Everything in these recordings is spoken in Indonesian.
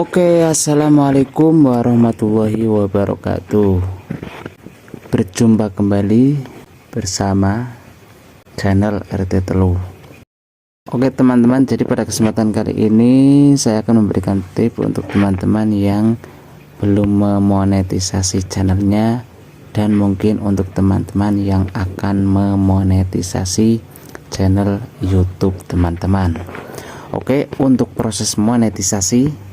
Oke, assalamualaikum warahmatullahi wabarakatuh. Berjumpa kembali bersama channel RT Telu. Oke teman-teman, jadi pada kesempatan kali ini saya akan memberikan tips untuk teman-teman yang belum memonetisasi channelnya, dan mungkin untuk teman-teman yang akan memonetisasi channel YouTube teman-teman. Oke, untuk proses monetisasi,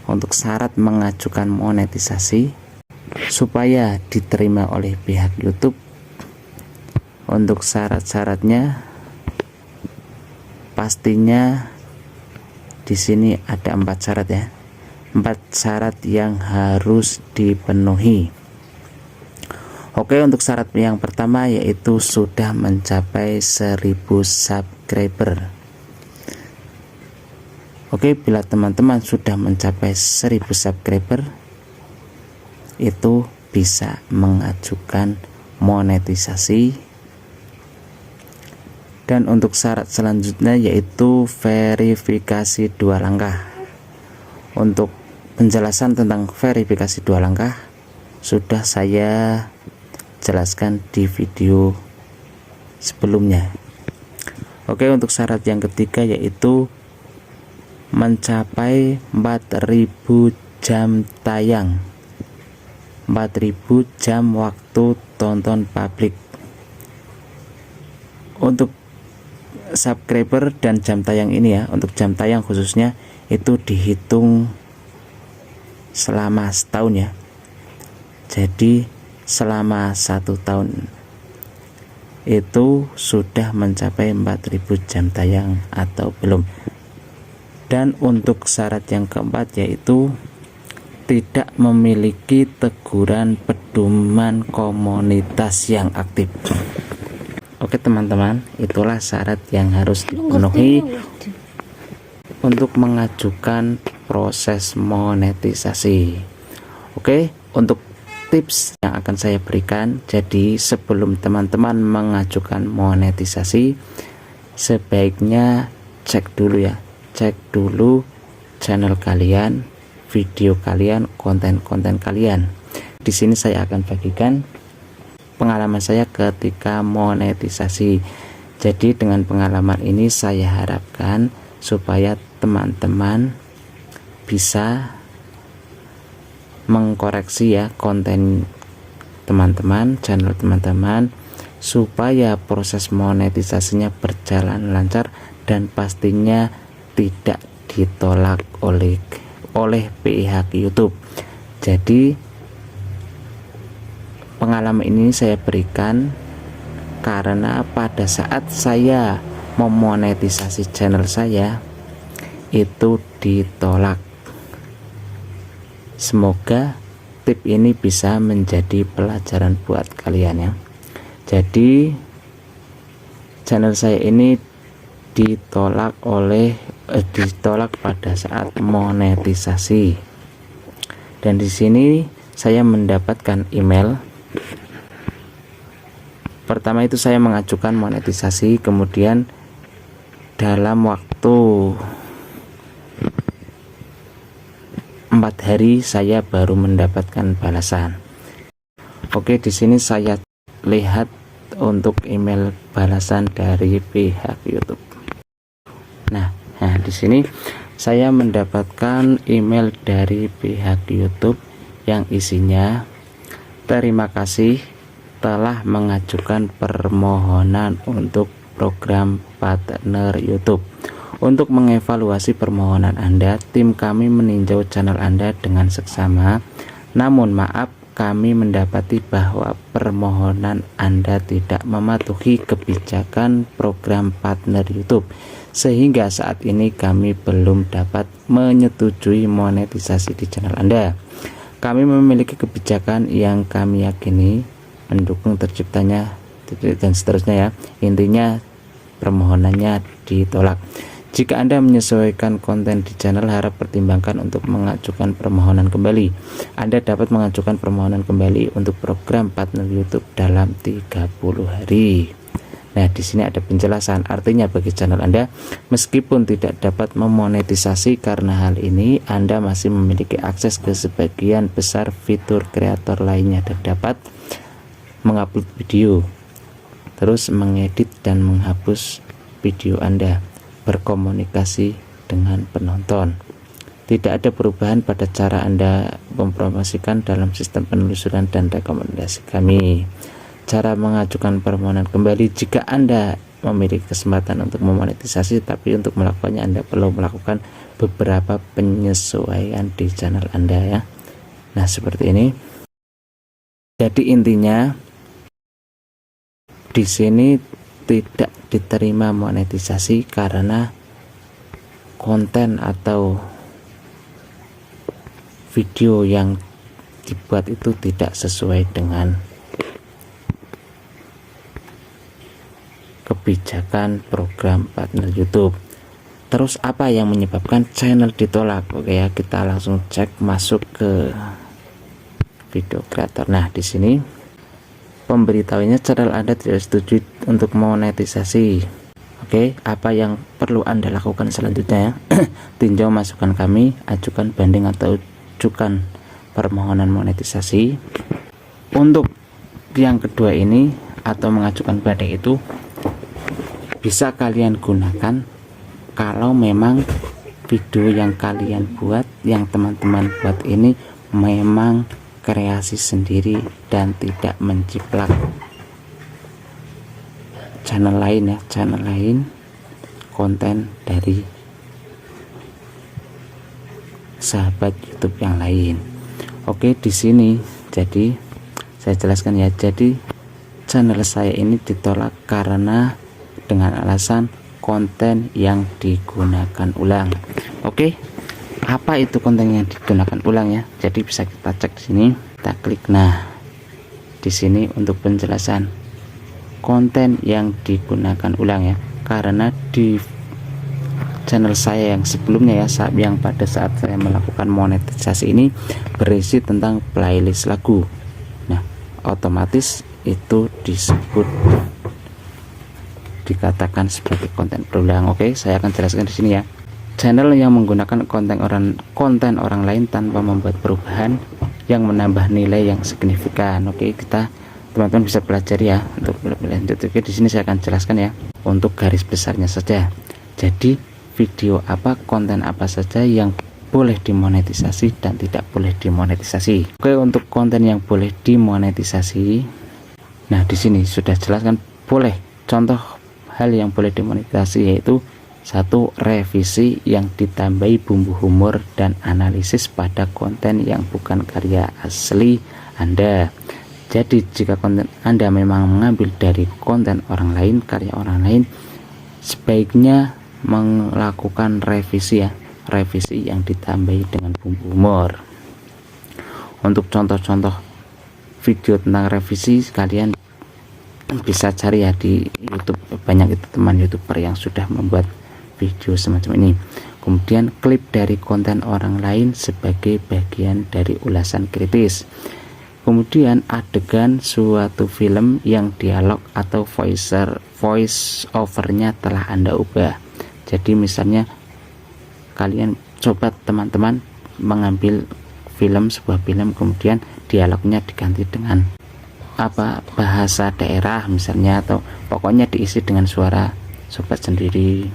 untuk syarat mengajukan monetisasi supaya diterima oleh pihak YouTube, untuk syarat-syaratnya pastinya di sini ada 4 syarat ya. 4 syarat yang harus dipenuhi. Oke, untuk syarat yang pertama yaitu sudah mencapai 1000 subscriber. Oke, bila teman-teman sudah mencapai 1000 subscriber, itu bisa mengajukan monetisasi. Dan untuk syarat selanjutnya yaitu verifikasi 2 langkah. Untuk penjelasan tentang verifikasi 2 langkah sudah saya jelaskan di video sebelumnya. Oke, untuk syarat yang ketiga yaitu mencapai 4000 jam tayang, 4000 jam waktu tonton publik. Untuk subscriber dan jam tayang ini ya, untuk jam tayang khususnya itu dihitung selama setahun ya. Jadi selama 1 tahun itu sudah mencapai 4000 jam tayang atau belum. Dan untuk syarat yang keempat yaitu tidak memiliki teguran pedoman komunitas yang aktif. Oke teman-teman, itulah syarat yang harus dipenuhi untuk mengajukan proses monetisasi. Oke, untuk tips yang akan saya berikan, jadi sebelum teman-teman mengajukan monetisasi, sebaiknya cek dulu ya, cek dulu channel kalian, video kalian, konten-konten kalian. Di sini saya akan bagikan pengalaman saya ketika monetisasi. Jadi dengan pengalaman ini saya harapkan supaya teman-teman bisa mengkoreksi ya konten teman-teman, channel teman-teman, supaya proses monetisasinya berjalan lancar dan pastinya tidak ditolak oleh pihak YouTube. Jadi pengalaman ini saya berikan karena pada saat saya memonetisasi channel saya itu ditolak. Semoga tip ini bisa menjadi pelajaran buat kalian ya. Jadi channel saya ini ditolak pada saat monetisasi. Dan di sini saya mendapatkan email. Pertama itu saya mengajukan monetisasi, kemudian dalam waktu 4 hari saya baru mendapatkan balasan. Oke, di sini saya lihat untuk email balasan dari pihak YouTube. Nah, di sini saya mendapatkan email dari pihak YouTube yang isinya, terima kasih telah mengajukan permohonan untuk program partner YouTube. Untuk mengevaluasi permohonan Anda, tim kami meninjau channel Anda dengan seksama. Namun maaf, kami mendapati bahwa permohonan Anda tidak mematuhi kebijakan program partner YouTube, sehingga saat ini kami belum dapat menyetujui monetisasi di channel Anda. Kami memiliki kebijakan yang kami yakini mendukung terciptanya dan seterusnya ya. Intinya permohonannya ditolak. Jika Anda menyesuaikan konten di channel, harap pertimbangkan untuk mengajukan permohonan kembali. Anda dapat mengajukan permohonan kembali untuk program partner YouTube dalam 30 hari. Nah, di sini ada penjelasan. Artinya bagi channel Anda, meskipun tidak dapat memonetisasi karena hal ini, Anda masih memiliki akses ke sebagian besar fitur kreator lainnya dan dapat mengupload video, terus mengedit dan menghapus video Anda, berkomunikasi dengan penonton. Tidak ada perubahan pada cara Anda mempromosikan dalam sistem penelusuran dan rekomendasi kami. Cara mengajukan permohonan kembali jika Anda memiliki kesempatan untuk memonetisasi, tapi untuk melakukannya Anda perlu melakukan beberapa penyesuaian di channel Anda ya. Nah, seperti ini. Jadi intinya di sini tidak diterima monetisasi karena konten atau video yang dibuat itu tidak sesuai dengan kebijakan program partner YouTube. Terus apa yang menyebabkan channel ditolak? Oke ya, kita langsung cek masuk ke video kreator. Nah, di sini pemberitahuannya channel Anda tidak setuju untuk monetisasi. Oke, apa yang perlu Anda lakukan selanjutnya? Tinjau masukan kami, ajukan banding atau ajukan permohonan monetisasi. Untuk yang kedua ini atau mengajukan banding itu bisa kalian gunakan kalau memang video yang kalian buat, yang teman-teman buat ini memang kreasi sendiri dan tidak menjiplak channel lain ya, channel lain konten dari sahabat YouTube yang lain. Oke, di sini jadi saya jelaskan ya. Jadi channel saya ini ditolak karena dengan alasan konten yang digunakan ulang. Oke, apa itu konten yang digunakan ulang ya? Jadi bisa kita cek di sini, kita klik. Nah, di sini untuk penjelasan konten yang digunakan ulang ya, karena di channel saya yang sebelumnya ya, yang pada saat saya melakukan monetisasi ini berisi tentang playlist lagu. Nah, otomatis itu disebut, dikatakan sebagai konten berulang. Oke, saya akan jelaskan di sini ya. Channel yang menggunakan konten orang lain tanpa membuat perubahan yang menambah nilai yang signifikan. Oke, kita teman-teman bisa pelajari ya untuk lebih lanjut. Oke, di sini saya akan jelaskan ya untuk garis besarnya saja. Jadi video apa, konten apa saja yang boleh dimonetisasi dan tidak boleh dimonetisasi. Oke, untuk konten yang boleh dimonetisasi, nah di sini sudah jelaskan boleh. Contoh hal yang boleh dimonetisasi yaitu satu, revisi yang ditambahi bumbu humor dan analisis pada konten yang bukan karya asli Anda. Jadi jika konten Anda memang mengambil dari konten orang lain, karya orang lain, sebaiknya melakukan revisi ya, revisi yang ditambahi dengan bumbu humor. Untuk contoh-contoh video tentang revisi kalian bisa cari ya di YouTube, banyak itu teman YouTuber yang sudah membuat video semacam ini. Kemudian klip dari konten orang lain sebagai bagian dari ulasan kritis. Kemudian adegan suatu film yang dialog atau voice overnya telah Anda ubah. Jadi misalnya kalian coba teman-teman mengambil sebuah film, kemudian dialognya diganti dengan bahasa daerah misalnya, atau pokoknya diisi dengan suara sobat sendiri.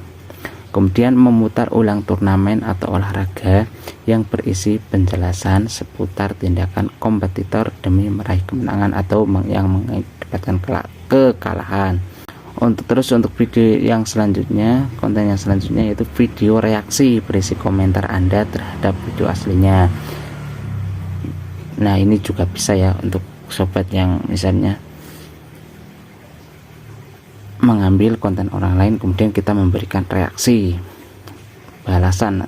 Kemudian memutar ulang turnamen atau olahraga yang berisi penjelasan seputar tindakan kompetitor demi meraih kemenangan atau yang mengakibatkan kekalahan. Untuk video yang selanjutnya, konten yang selanjutnya yaitu video reaksi berisi komentar Anda terhadap video aslinya. Nah, ini juga bisa ya untuk sobat yang misalnya mengambil konten orang lain kemudian kita memberikan reaksi balasan.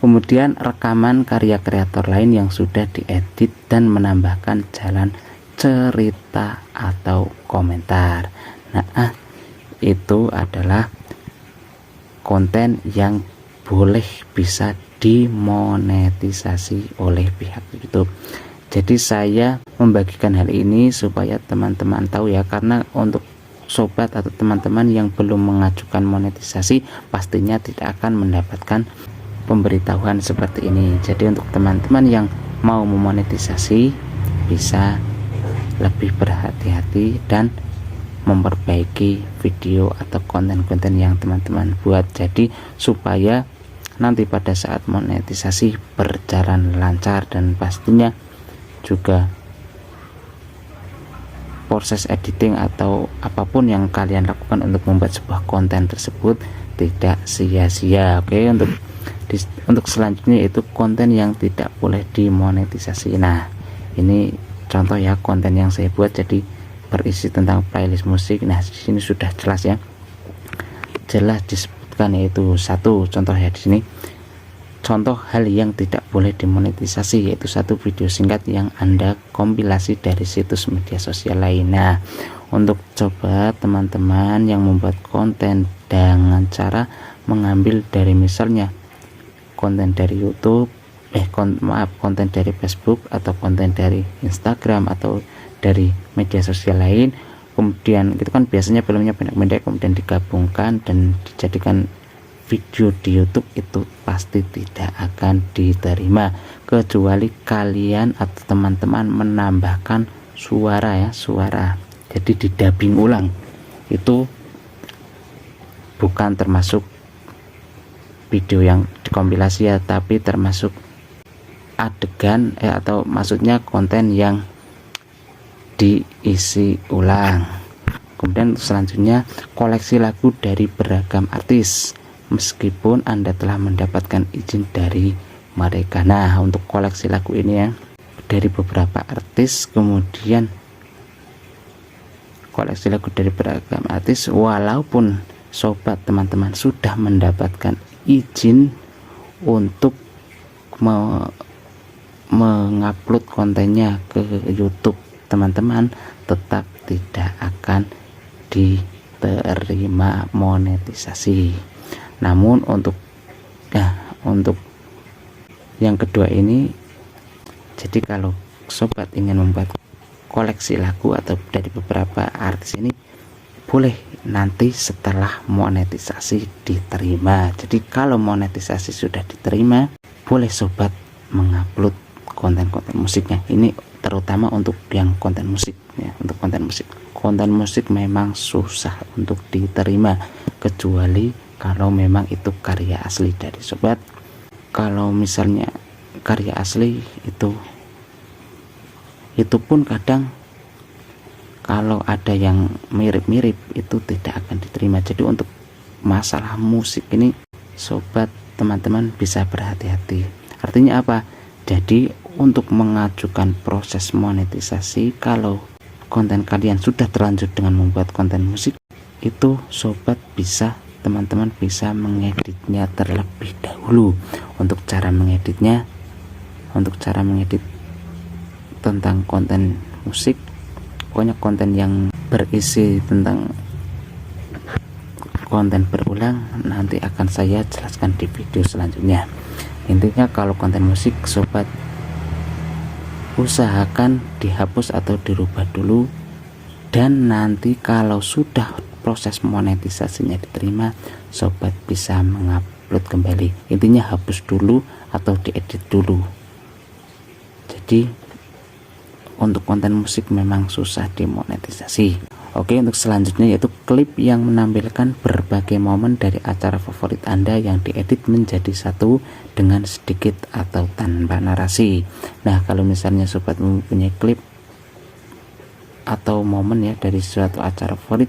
Kemudian rekaman karya kreator lain yang sudah diedit dan menambahkan jalan cerita atau komentar. Nah, itu adalah konten yang boleh bisa dimonetisasi oleh pihak YouTube. Jadi saya membagikan hal ini supaya teman-teman tahu ya, karena untuk sobat atau teman-teman yang belum mengajukan monetisasi pastinya tidak akan mendapatkan pemberitahuan seperti ini. Jadi untuk teman-teman yang mau memonetisasi bisa lebih berhati-hati dan memperbaiki video atau konten-konten yang teman-teman buat, jadi supaya nanti pada saat monetisasi berjalan lancar dan pastinya juga proses editing atau apapun yang kalian lakukan untuk membuat sebuah konten tersebut tidak sia-sia. Oke, untuk selanjutnya itu konten yang tidak boleh dimonetisasi. Nah, ini contoh ya konten yang saya buat, jadi berisi tentang playlist musik. Nah, di sini sudah jelas ya, jelas disebutkan, yaitu satu contoh ya di sini. Contoh hal yang tidak boleh dimonetisasi yaitu satu video singkat yang Anda kompilasi dari situs media sosial lain. Nah, untuk coba teman-teman yang membuat konten dengan cara mengambil dari misalnya konten dari YouTube, konten dari Facebook atau konten dari Instagram atau dari media sosial lain, kemudian itu kan biasanya filmnya pendek-pendek, kemudian digabungkan dan dijadikan video di YouTube, itu pasti tidak akan diterima kecuali kalian atau teman-teman menambahkan suara ya, suara, jadi didubbing ulang. Itu bukan termasuk video yang dikompilasi ya, tapi termasuk adegan atau maksudnya konten yang diisi ulang. Kemudian selanjutnya koleksi lagu dari beragam artis meskipun Anda telah mendapatkan izin dari mereka. Nah, untuk koleksi lagu ini ya dari beberapa artis, kemudian koleksi lagu dari beragam artis walaupun sobat teman-teman sudah mendapatkan izin untuk mengupload kontennya ke YouTube, teman-teman tetap tidak akan diterima monetisasi. Namun untuk yang kedua ini, jadi kalau sobat ingin membuat koleksi lagu atau dari beberapa artis ini, boleh nanti setelah monetisasi diterima. Jadi kalau monetisasi sudah diterima, boleh sobat mengupload konten-konten musiknya. Ini terutama untuk yang konten musik ya. Untuk konten musik memang susah untuk diterima kecuali kalau memang itu karya asli dari sobat. Kalau misalnya karya asli itu pun kadang kalau ada yang mirip-mirip itu tidak akan diterima. Jadi untuk masalah musik ini sobat teman-teman bisa berhati-hati. Artinya apa? Jadi untuk mengajukan proses monetisasi, kalau konten kalian sudah terlanjur dengan membuat konten musik, itu sobat bisa, teman-teman bisa mengeditnya terlebih dahulu. Untuk cara mengeditnya, untuk cara mengedit tentang konten musik, pokoknya konten yang berisi tentang konten berulang nanti akan saya jelaskan di video selanjutnya. Intinya kalau konten musik sobat usahakan dihapus atau dirubah dulu, dan nanti kalau sudah proses monetisasinya diterima, sobat bisa mengupload kembali. Intinya hapus dulu atau diedit dulu. Jadi untuk konten musik memang susah dimonetisasi. Oke, untuk selanjutnya yaitu klip yang menampilkan berbagai momen dari acara favorit Anda yang diedit menjadi satu dengan sedikit atau tanpa narasi. Nah, kalau misalnya sobat mempunyai klip atau momen ya dari suatu acara favorit,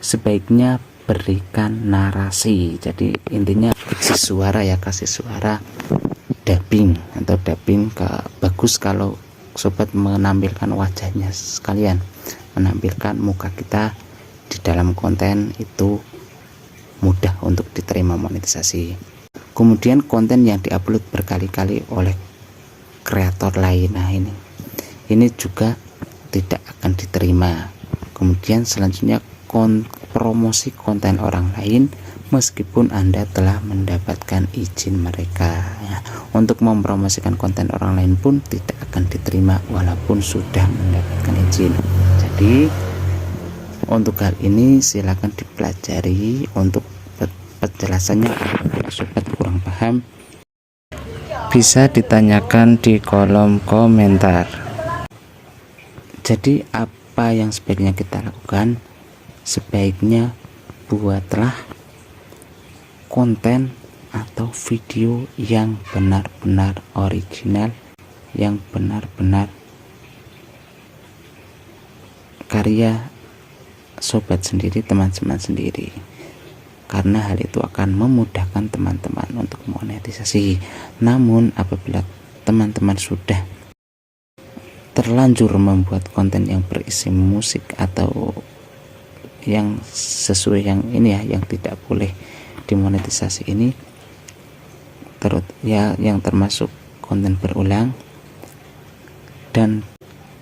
sebaiknya berikan narasi. Jadi intinya kasih suara ya, kasih suara dubbing atau dubbing bagus kalau sobat menampilkan wajahnya sekalian, menampilkan muka kita di dalam konten, itu mudah untuk diterima monetisasi. Kemudian konten yang diupload berkali-kali oleh kreator lain, nah ini juga tidak akan diterima. Kemudian selanjutnya promosi konten orang lain meskipun Anda telah mendapatkan izin mereka ya. Untuk mempromosikan konten orang lain pun tidak akan diterima walaupun sudah mendapatkan izin. Jadi Untuk hal ini silakan dipelajari. Untuk penjelasannya, apabila sobat kurang paham bisa ditanyakan di kolom komentar. Jadi apa yang sebaiknya kita lakukan? Sebaiknya buatlah konten atau video yang benar-benar original, yang benar-benar karya sobat sendiri, teman-teman sendiri, karena hal itu akan memudahkan teman-teman untuk monetisasi. Namun apabila teman-teman sudah terlanjur membuat konten yang berisi musik atau yang sesuai yang ini ya, yang tidak boleh dimonetisasi ini, yang termasuk konten berulang dan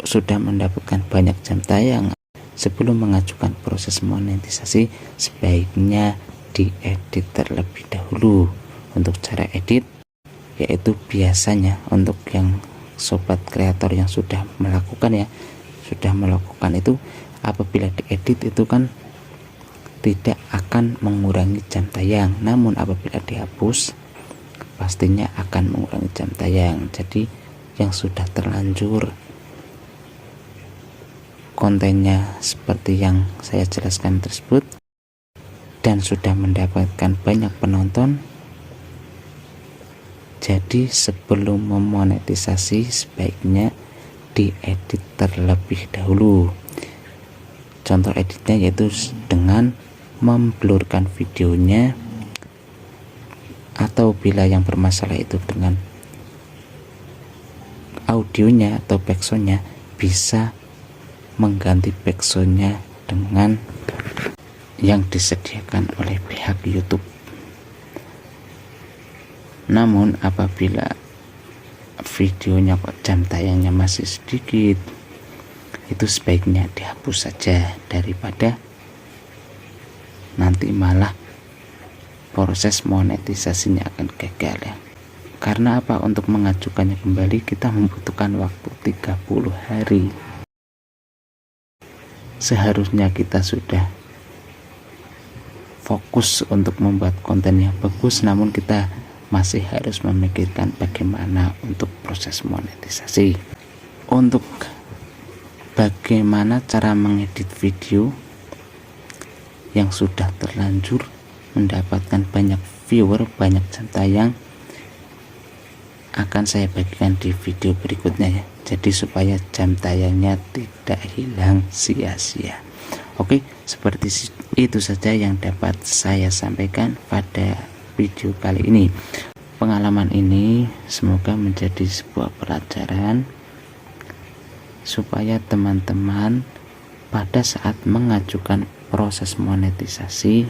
sudah mendapatkan banyak jam tayang, sebelum mengajukan proses monetisasi sebaiknya diedit terlebih dahulu. Untuk cara edit, yaitu biasanya untuk yang sobat kreator yang sudah melakukan itu, apabila diedit itu kan tidak akan mengurangi jam tayang, namun apabila dihapus pastinya akan mengurangi jam tayang. Jadi yang sudah terlanjur kontennya seperti yang saya jelaskan tersebut dan sudah mendapatkan banyak penonton, jadi sebelum memonetisasi sebaiknya diedit terlebih dahulu. Contoh editnya yaitu dengan memblurkan videonya, atau bila yang bermasalah itu dengan audionya atau backsoundnya, bisa mengganti backsoundnya dengan yang disediakan oleh pihak YouTube. Namun apabila videonya kok jam tayangnya masih sedikit, itu sebaiknya dihapus saja, daripada nanti malah proses monetisasinya akan gagal ya. Karena apa? Untuk mengajukannya kembali kita membutuhkan waktu 30 hari. Seharusnya kita sudah fokus untuk membuat konten yang bagus, namun kita masih harus memikirkan bagaimana untuk proses monetisasi. Untuk bagaimana cara mengedit video yang sudah terlanjur mendapatkan banyak viewer, banyak jam tayang, akan saya bagikan di video berikutnya ya. Jadi supaya jam tayangnya tidak hilang sia-sia. Oke, seperti itu saja yang dapat saya sampaikan pada video kali ini. Pengalaman ini semoga menjadi sebuah pelajaran supaya teman-teman pada saat mengajukan proses monetisasi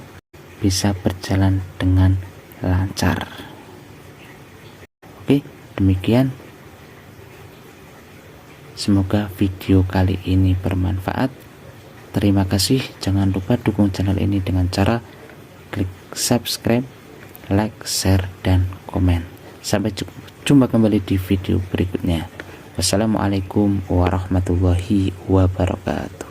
bisa berjalan dengan lancar. Oke, demikian. Semoga video kali ini bermanfaat. Terima kasih. Jangan lupa dukung channel ini dengan cara klik subscribe, like, share, dan komen. Sampai jumpa kembali di video berikutnya. Wassalamualaikum warahmatullahi wabarakatuh.